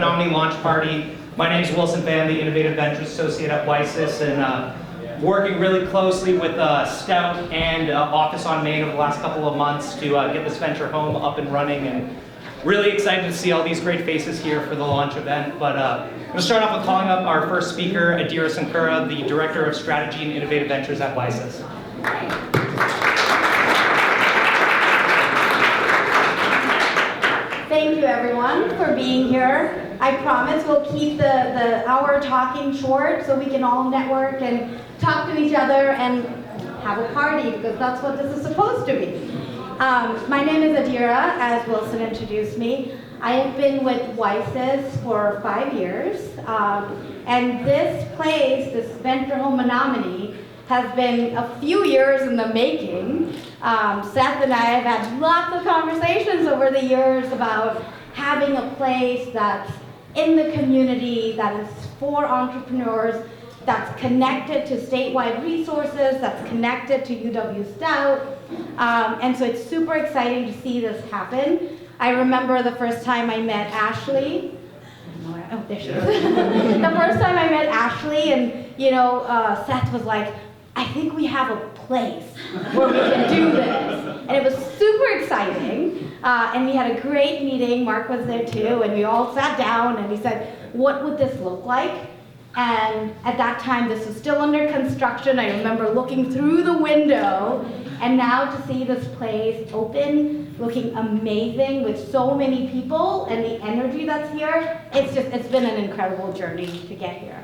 Menomonie launch party. My name is Wilson Van, the Innovative Ventures Associate at WiSys, and working really closely with Scout and Office on Main over the last couple of months to get this venture home up and running, and really excited to see all these great faces here for the launch event. But I'm going to start off with calling up our first speaker, Adira Sankura, the Director of Strategy and Innovative Ventures at WiSys. Thank you, everyone, for being here. I promise we'll keep the hour talking short so we can all network and talk to each other and have a party, because that's what this is supposed to be. My name is Adira, as Wilson introduced me. I have been with WiSys for 5 years, and this place, this VentureHome-Menomonie, has been a few years in the making. Seth and I have had lots of conversations over the years about having a place that's in the community, that is for entrepreneurs, that's connected to statewide resources, that's connected to UW Scout. And so it's super exciting to see this happen. I remember the first time I met Ashley. Oh, there she is. The first time I met Ashley, and Seth was like, I think we have a place where we can do this. And it was super exciting. And we had a great meeting. Mark was there too. And we all sat down and he said, what would this look like? And at that time, this was still under construction. I remember looking through the window. And now to see this place open, looking amazing with so many people and the energy that's here, it's been an incredible journey to get here.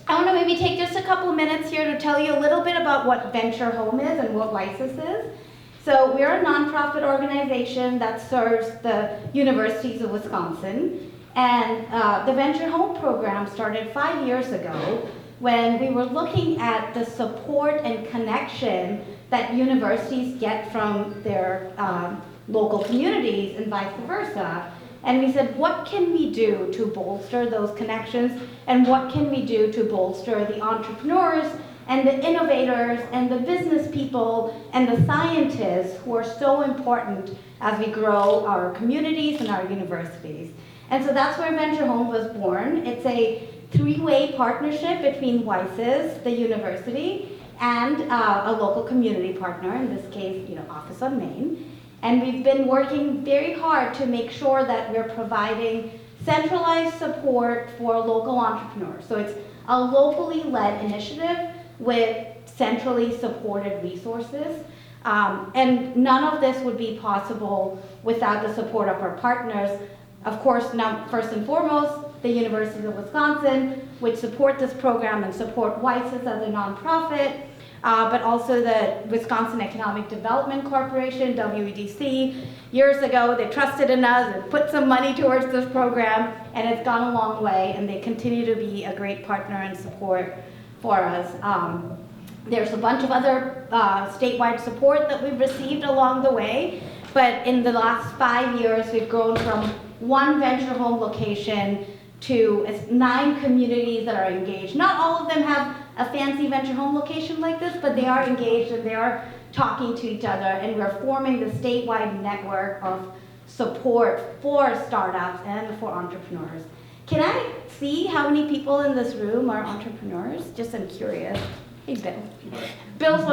I want to maybe take just a couple of minutes here to tell you a little bit about what Venture Home is and what WiSys is. So we're a nonprofit organization that serves the universities of Wisconsin. And the Venture Home program started 5 years ago when we were looking at the support and connection that universities get from their local communities and vice versa. And we said, what can we do to bolster those connections? And what can we do to bolster the entrepreneurs and the innovators and the business people and the scientists who are so important as we grow our communities and our universities? And so that's where Venture Home was born. It's a three-way partnership between WiSys, the university, and a local community partner, in this case, Office on Main. And we've been working very hard to make sure that we're providing centralized support for local entrepreneurs. So it's a locally led initiative with centrally supported resources. And none of this would be possible without the support of our partners. Of course, now, first and foremost, the University of Wisconsin, which support this program and support WiSys as a nonprofit. But also the Wisconsin Economic Development Corporation, WEDC. Years ago, they trusted in us and put some money towards this program, and it's gone a long way, and they continue to be a great partner and support for us. There's a bunch of other statewide support that we've received along the way, but in the last 5 years, we've grown from one Venture Home location to 9 communities that are engaged. Not all of them have a fancy Venture Home location like this, but they are engaged and they are talking to each other, and we're forming the statewide network of support for startups and for entrepreneurs. Can I see how many people in this room are entrepreneurs? Just I'm curious. Hey, Bill. Bill's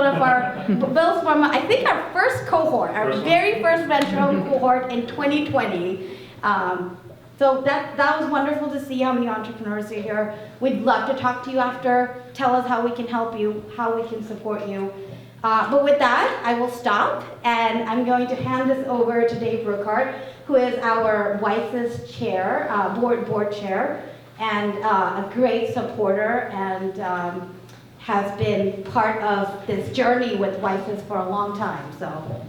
from, I think, our first cohort, our very first Venture Home cohort in 2020. So that was wonderful to see how many entrepreneurs are here. We'd love to talk to you after. Tell us how we can help you, how we can support you. But with that, I will stop, and I'm going to hand this over to Dave Brookhart, who is our WiSys chair, board chair, and a great supporter, and has been part of this journey with WiSys for a long time. So,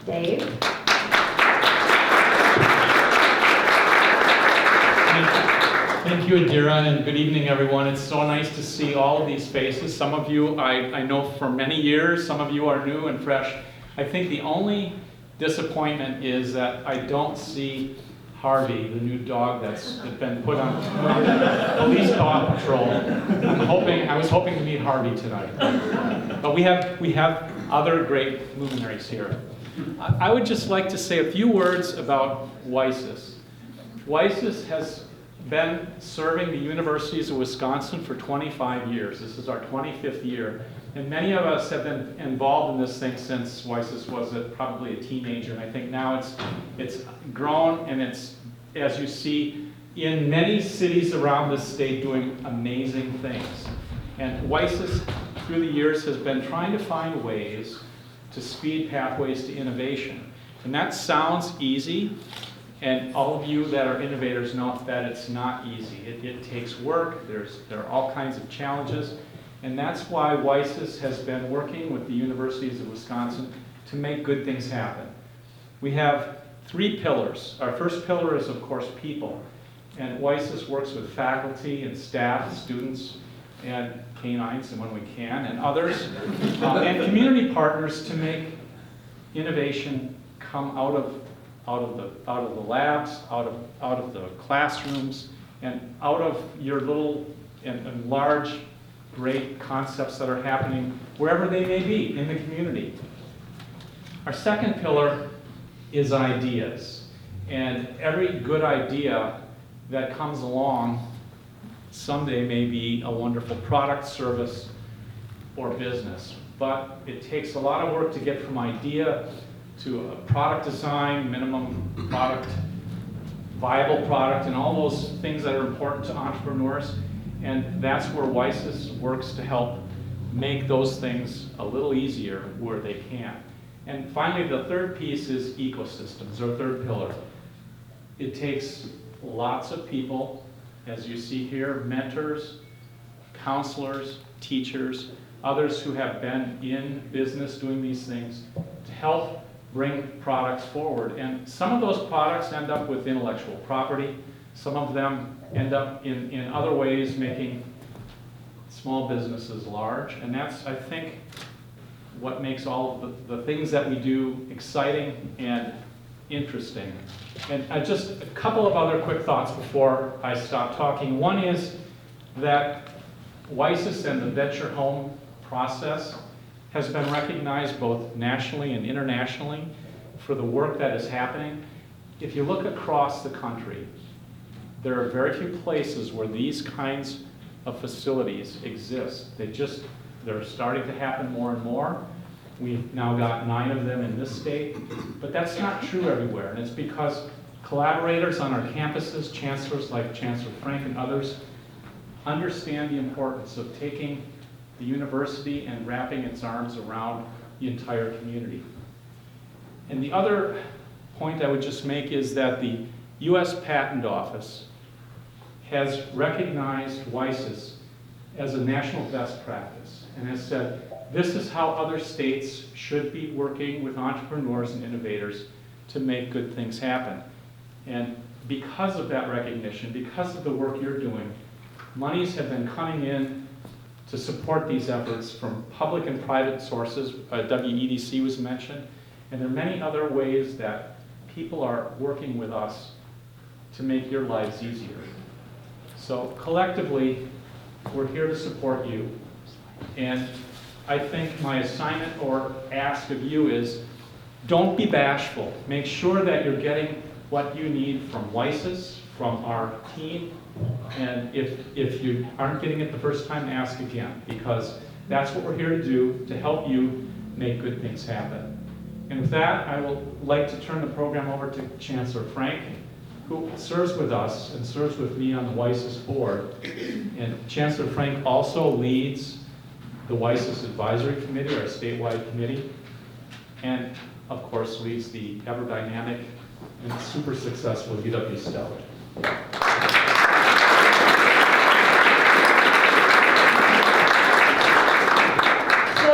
Dave. Thank you, Adira, and good evening, everyone. It's so nice to see all of these faces. Some of you I know for many years, some of you are new and fresh. I think the only disappointment is that I don't see Harvey, the new dog that's been put on police dog patrol. I was hoping to meet Harvey tonight. But we have other great luminaries here. I would just like to say a few words about WiSys. WiSys has been serving the universities of Wisconsin for 25 years. This is our 25th year. And many of us have been involved in this thing since WiSys was probably a teenager. And I think now it's grown, and it's, as you see, in many cities around the state doing amazing things. And WiSys, through the years, has been trying to find ways to speed pathways to innovation. And that sounds easy, and all of you that are innovators know that it's not easy. It takes work, there are all kinds of challenges, and that's why WiSys has been working with the universities of Wisconsin to make good things happen. We have 3 pillars. Our first pillar is, of course, people. And WiSys works with faculty and staff, students, and canines, and when we can, and others, and community partners to make innovation come out of the labs, out of the classrooms, and out of your little and large, great concepts that are happening wherever they may be in the community. Our second pillar is ideas, and every good idea that comes along someday may be a wonderful product, service, or business. But it takes a lot of work to get from idea to a product design, minimum product, viable product, and all those things that are important to entrepreneurs. And that's where WiSys works to help make those things a little easier where they can. And finally, the third piece is ecosystems, our third pillar. It takes lots of people, as you see here, mentors, counselors, teachers, others who have been in business doing these things to help bring products forward. And some of those products end up with intellectual property. Some of them end up in other ways making small businesses large. And that's, I think, what makes all of the things that we do exciting and interesting. And just a couple of other quick thoughts before I stop talking. One is that WiSys and the Venture Home process has been recognized both nationally and internationally for the work that is happening. If you look across the country, there are very few places where these kinds of facilities exist. They're starting to happen more and more. We've now got 9 of them in this state, but that's not true everywhere. And it's because collaborators on our campuses, chancellors like Chancellor Frank and others, understand the importance of taking the university and wrapping its arms around the entire community. And the other point I would just make is that the U.S. Patent Office has recognized WiSys as a national best practice and has said, this is how other states should be working with entrepreneurs and innovators to make good things happen. And because of that recognition, because of the work you're doing, monies have been coming in to support these efforts from public and private sources. WEDC was mentioned, and there are many other ways that people are working with us to make your lives easier. So collectively, we're here to support you, and I think my assignment or ask of you is don't be bashful. Make sure that you're getting what you need from WiSys, from our team, and if you aren't getting it the first time, ask again, because that's what we're here to do, to help you make good things happen. And with that, I would like to turn the program over to Chancellor Frank, who serves with us and serves with me on the WiSys board. And Chancellor Frank also leads the WiSys Advisory Committee, our statewide committee, and of course leads the ever dynamic and super successful UW Stellar. So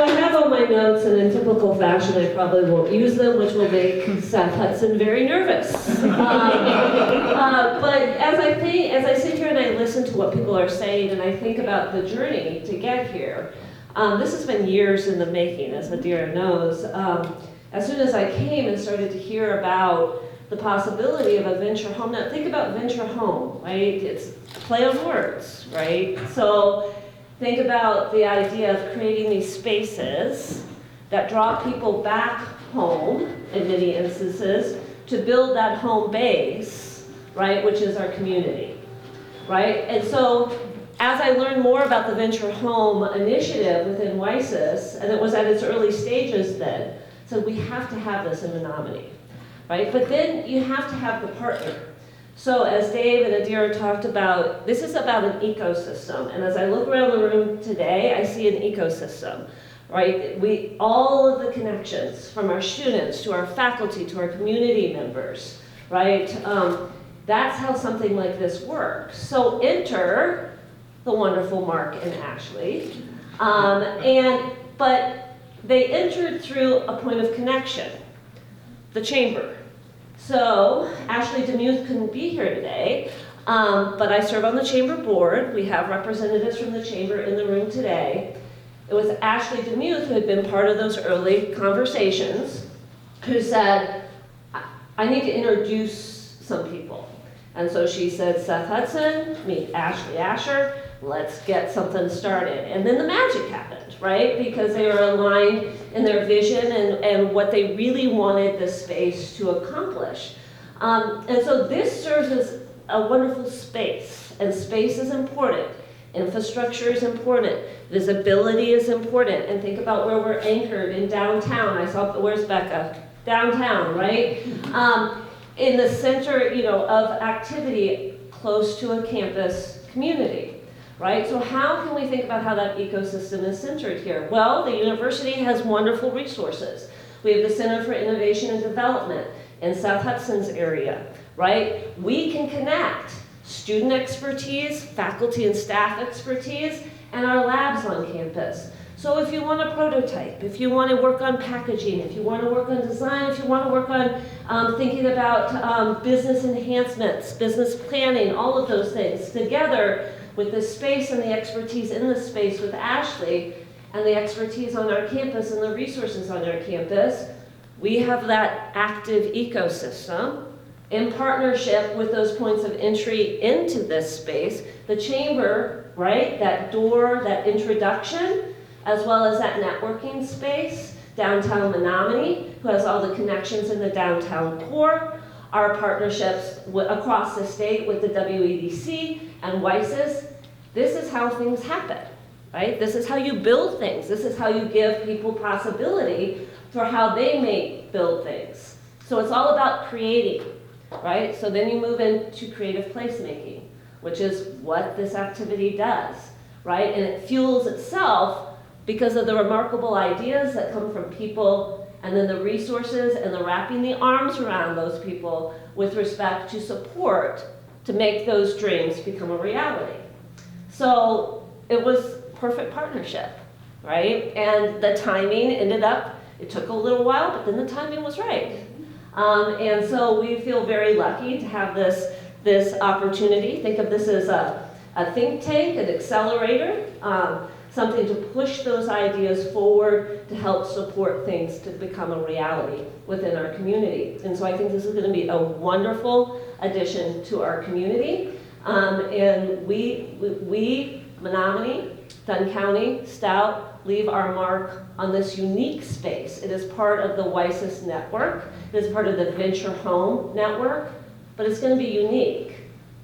I have all my notes, and in typical fashion, I probably won't use them, which will make Seth Hudson very nervous. But as I sit here and I listen to what people are saying, and I think about the journey to get here, this has been years in the making, as Adira knows. As soon as I came and started to hear about the possibility of a venture home, now think about venture home, right? It's a play on words, right? So think about the idea of creating these spaces that draw people back home, in many instances, to build that home base, right, which is our community, right? And so as I learned more about the Venture Home initiative within WiSys, and it was at its early stages then, so we have to have this in Menomonie, right? But then you have to have the partner. So as Dave and Adira talked about, this is about an ecosystem. And as I look around the room today, I see an ecosystem, right? All of the connections from our students to our faculty to our community members, right? That's how something like this works. So enter the wonderful Mark and Ashley. But they entered through a point of connection, the chamber. So Ashley DeMuth couldn't be here today, but I serve on the chamber board. We have representatives from the chamber in the room today. It was Ashley DeMuth who had been part of those early conversations who said, I need to introduce some people. And so she said, Seth Hudson, meet Ashley Asher, let's get something started. And then the magic happened, right? Because they were aligned in their vision and what they really wanted this space to accomplish. And so this serves as a wonderful space, and space is important. Infrastructure is important. Visibility is important. And think about where we're anchored in downtown. I saw, where's Becca? Downtown, right? In the center, of activity close to a campus community. Right? So how can we think about how that ecosystem is centered here? Well, the university has wonderful resources. We have the Center for Innovation and Development in South Hudson's area, right? We can connect student expertise, faculty and staff expertise, and our labs on campus. So if you want to prototype, if you want to work on packaging, if you want to work on design, if you want to work on thinking about business enhancements, business planning, all of those things together, with the space and the expertise in the space with Ashley and the expertise on our campus and the resources on our campus, we have that active ecosystem in partnership with those points of entry into this space, the chamber, right, that door, that introduction, as well as that networking space, downtown Menomonie, who has all the connections in the downtown core, our partnerships across the state with the WEDC and WiSys. This is how things happen, right? This is how you build things. This is how you give people possibility for how they may build things. So it's all about creating, right? So then you move into creative placemaking, which is what this activity does, right? And it fuels itself because of the remarkable ideas that come from people, and then the resources and the wrapping the arms around those people with respect to support to make those dreams become a reality. So it was perfect partnership, right? And the timing ended up, it took a little while, but then the timing was right. And so we feel very lucky to have this opportunity. Think of this as a think tank, an accelerator, something to push those ideas forward to help support things to become a reality within our community. And so I think this is going to be a wonderful addition to our community. And we, Menomonie, Dunn County, Stout, leave our mark on this unique space. It is part of the WiSys network. It is part of the Venture Home network, but it's going to be unique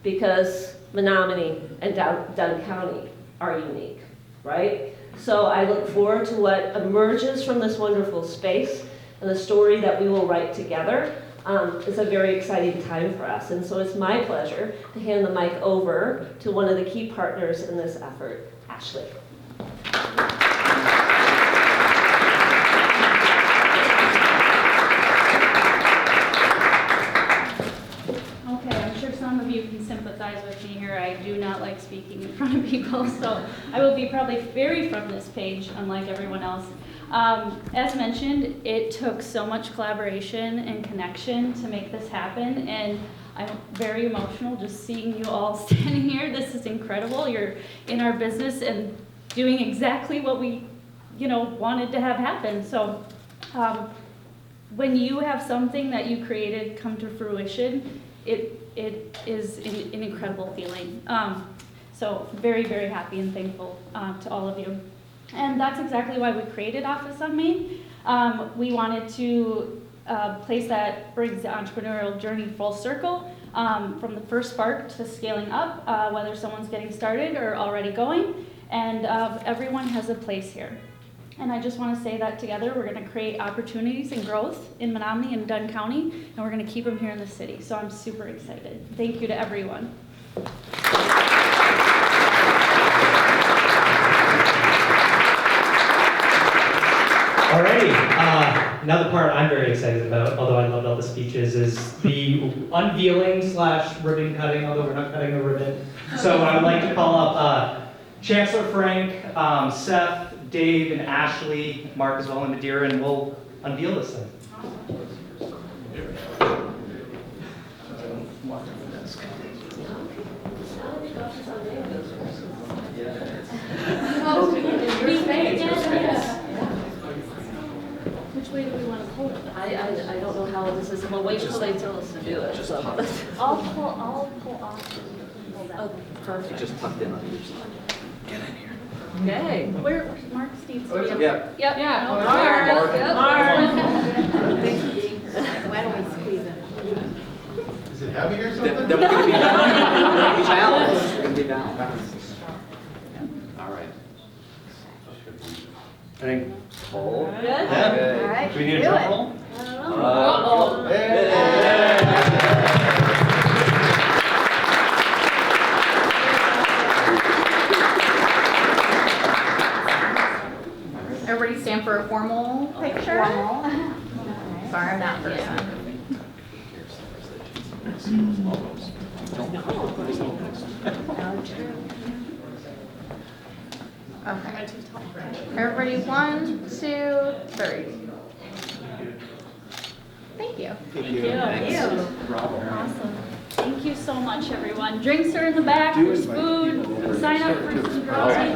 because Menomonie and Dunn County are unique, right? So I look forward to what emerges from this wonderful space and the story that we will write together. It's a very exciting time for us. And so it's my pleasure to hand the mic over to one of the key partners in this effort, Ashley. Okay, I'm sure some of you can sympathize with me here. I do not like speaking in front of people, so I will be probably very from this page, unlike everyone else. As mentioned, it took so much collaboration and connection to make this happen, and I'm very emotional just seeing you all standing here. This is incredible. You're in our business and doing exactly what we, wanted to have happen. So when you have something that you created come to fruition, it is an incredible feeling. So very, very happy and thankful to all of you. And that's exactly why we created Office on Main. We wanted to place that brings the entrepreneurial journey full circle. from the first spark to scaling up, whether someone's getting started or already going, and everyone has a place here. And I just want to say that together we're going to create opportunities and growth in Menomonie and Dunn County, and we're going to keep them here in the city. So I'm super excited. Thank you to everyone. Alrighty, now the part I'm very excited about, although I loved all the speeches, is the unveiling / ribbon cutting, although we're not cutting a ribbon. So I would like to call up Chancellor Frank, Seth, Dave, and Ashley, Mark as well, and Madeira, and we'll unveil this thing. Which way do we want to hold it? I don't know how this is, we'll wait till they tell us to do it, so. I'll pull off and you can pull that. Oh, perfect. Just tucked in on each side. Okay. Where Mark needs to be up. Yeah. Yep. Yeah. Why don't we squeeze it? Is it heavy or something? Then we're gonna be balanced. We're gonna be balanced. All right. I think. Hold. Good. Yeah. All right, Do we need a do drum it. roll? Uh-oh. Everybody stand for a formal picture. Sorry, I'm that person. Okay. Everybody, 1, 2, 3. Thank you. Thank you. Awesome. Thank you so much, everyone. Drinks are in the back. There's food. Sign up for some girls.